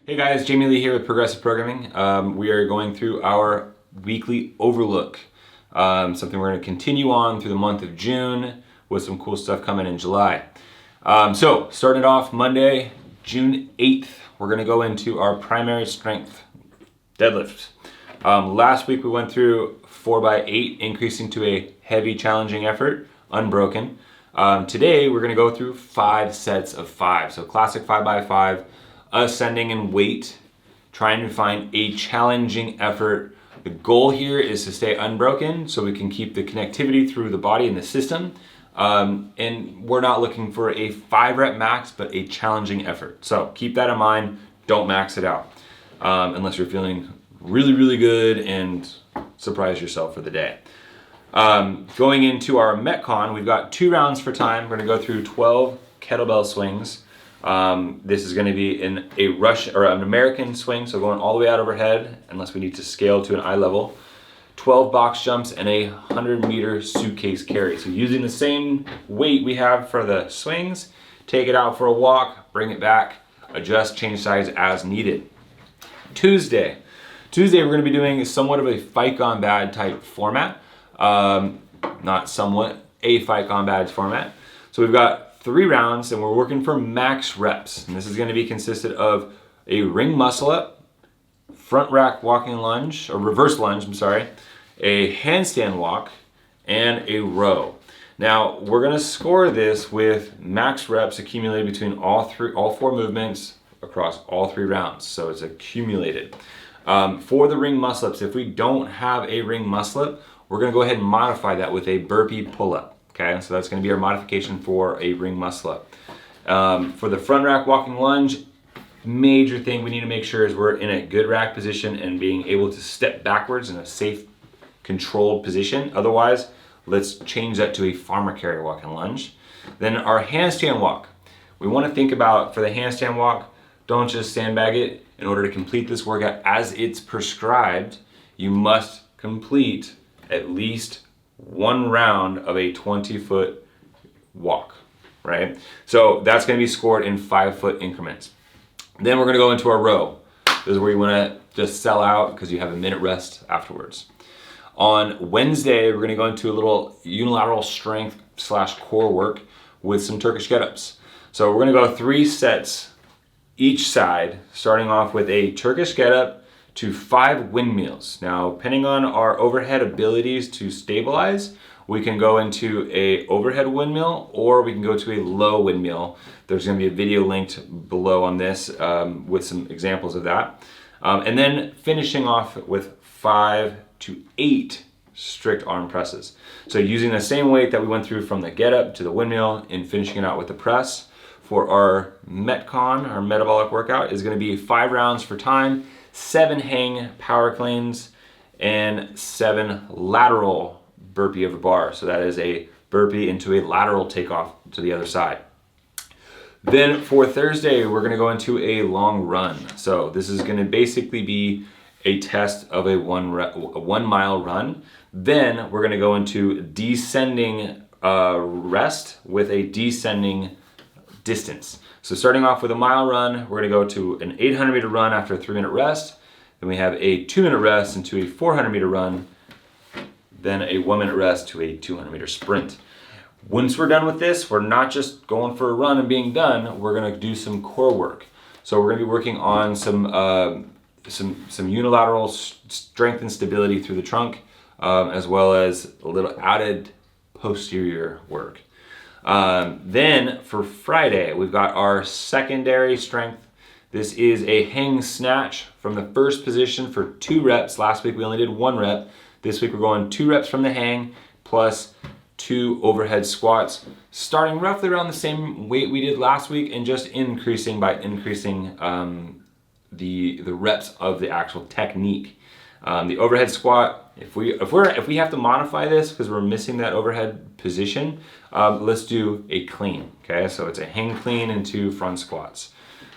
Hey guys, Jamie Lee here with Progressive Programming. We are going through our weekly overlook. Something we're going to continue on through the month of June with some cool stuff coming in July. So starting off Monday, June 8th, we're going to go into our primary strength deadlifts. Last week we went through 4x8, increasing to a heavy challenging effort, unbroken. Today we're going to go through 5 sets of 5. So classic 5x5. Ascending in weight, trying to find a challenging effort. The goal here is to stay unbroken so we can keep the connectivity through the body and the system. And we're not looking for a 5 rep max, but a challenging effort. So keep that in mind. Don't max it out unless you're feeling really, really good and surprise yourself for the day. Going into our Metcon, we've got 2 rounds for time. We're going to go through 12 kettlebell swings. This is going to be in a rush or an American swing, so going all the way out overhead, unless we need to scale to an eye level. 12 box jumps and a 100-meter suitcase carry. So using the same weight we have for the swings, take it out for a walk, bring it back, adjust, change size as needed. Tuesday we're going to be doing somewhat of a fight gone bad type format. Not somewhat, a fight gone bad format. So we've got 3 rounds and we're working for max reps. And this is going to be consisted of a ring muscle up, front rack walking lunge, or reverse lunge, a handstand walk, and a row. Now we're going to score this with max reps accumulated between all 4 movements across all 3 rounds. So it's accumulated. For the ring muscle ups, if we don't have a ring muscle up, we're going to go ahead and modify that with a burpee pull up. Okay, so that's going to be our modification for a ring muscle up. For the front rack walking lunge, major thing we need to make sure is we're in a good rack position and being able to step backwards in a safe, controlled position. Otherwise, let's change that to a farmer carry walking lunge. Then our handstand walk. We want to think about, for the handstand walk, don't just sandbag it. In order to complete this workout as it's prescribed, you must complete at least 1 round of a 20-foot walk, right? So that's going to be scored in 5-foot increments. Then we're going to go into our row. This is where you want to just sell out because you have a minute rest afterwards. On Wednesday, we're going to go into a little unilateral strength / core work with some Turkish get-ups. So we're going to go 3 sets each side, starting off with a Turkish get-up to 5 windmills. Now, depending on our overhead abilities to stabilize, we can go into a overhead windmill or we can go to a low windmill. There's going to be a video linked below on this with some examples of that. And then finishing off with 5 to 8 strict arm presses. So using the same weight that we went through from the get up to the windmill and finishing it out with the press. For our Metcon, our metabolic workout, is going to be 5 rounds for time, 7 hang power cleans, and 7 lateral burpee over bar. So that is a burpee into a lateral takeoff to the other side. Then for Thursday, we're going to go into a long run. So this is going to basically be a test of a 1 mile run. Then we're going to go into descending rest with a descending distance. So starting off with a mile run, we're going to go to an 800-meter run after a 3-minute rest. Then we have a 2-minute rest into a 400-meter run. Then a 1-minute rest to a 200-meter sprint. Once we're done with this, we're not just going for a run and being done. We're going to do some core work. So we're going to be working on some unilateral strength and stability through the trunk, as well as a little added posterior work. Then for Friday, we've got our secondary strength. This is a hang snatch from the first position for 2 reps. Last week we only did 1 rep. This week we're going 2 reps from the hang plus 2 overhead squats, starting roughly around the same weight we did last week and just increasing the reps of the actual technique. The overhead squat, if we have to modify this because we're missing that overhead position, let's do a clean. Okay, so it's a hang clean and 2 front squats.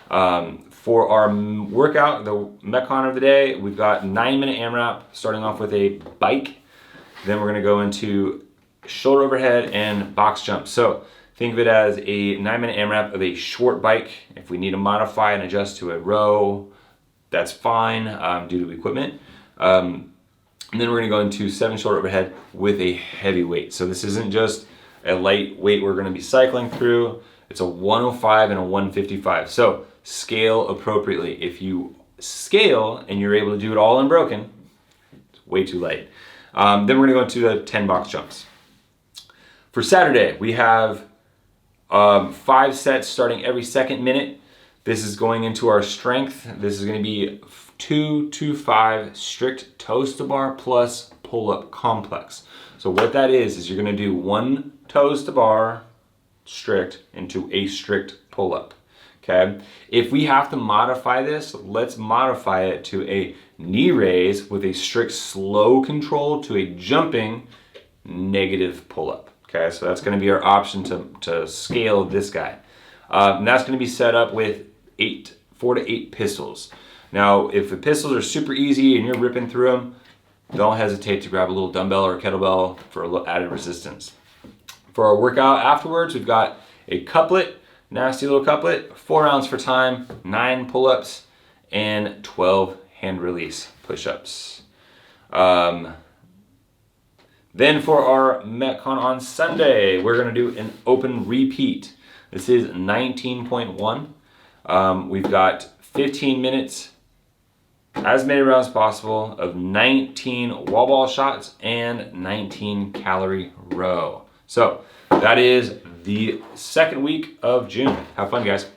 For our workout, the Metcon of the day, we've got 9-minute AMRAP, starting off with a bike. Then we're going to go into shoulder overhead and box jump. So Think of it as a 9-minute AMRAP of a short bike. If we need to modify and adjust to a row, that's fine due to equipment. And then we're gonna go into 7 shoulder overhead with a heavy weight. So this isn't just a light weight we're gonna be cycling through. It's a 105 and a 155. So scale appropriately. If you scale and you're able to do it all unbroken, it's way too light. Then we're gonna go into the 10 box jumps. For Saturday, we have 5 sets starting every second minute. This is going into our strength. This is gonna be 2 to 5 strict toes to bar plus pull-up complex. So what that is you're gonna do 1 toes to bar strict into a strict pull-up, okay? If we have to modify this, let's modify it to a knee raise with a strict slow control to a jumping negative pull-up, okay? So that's gonna be our option to scale this guy. And that's gonna be set up with 4 to 8 pistols. Now, if the pistols are super easy and you're ripping through them, don't hesitate to grab a little dumbbell or a kettlebell for a little added resistance. For our workout afterwards, we've got a couplet, nasty little couplet, 4 rounds for time, 9 pull-ups, and 12 hand release push-ups. Then for our Metcon on Sunday, we're gonna do an open repeat. This is 19.1. We've got 15 minutes, as many rounds as possible, of 19 wall ball shots and 19 calorie row. So that is the second week of June. Have fun, guys.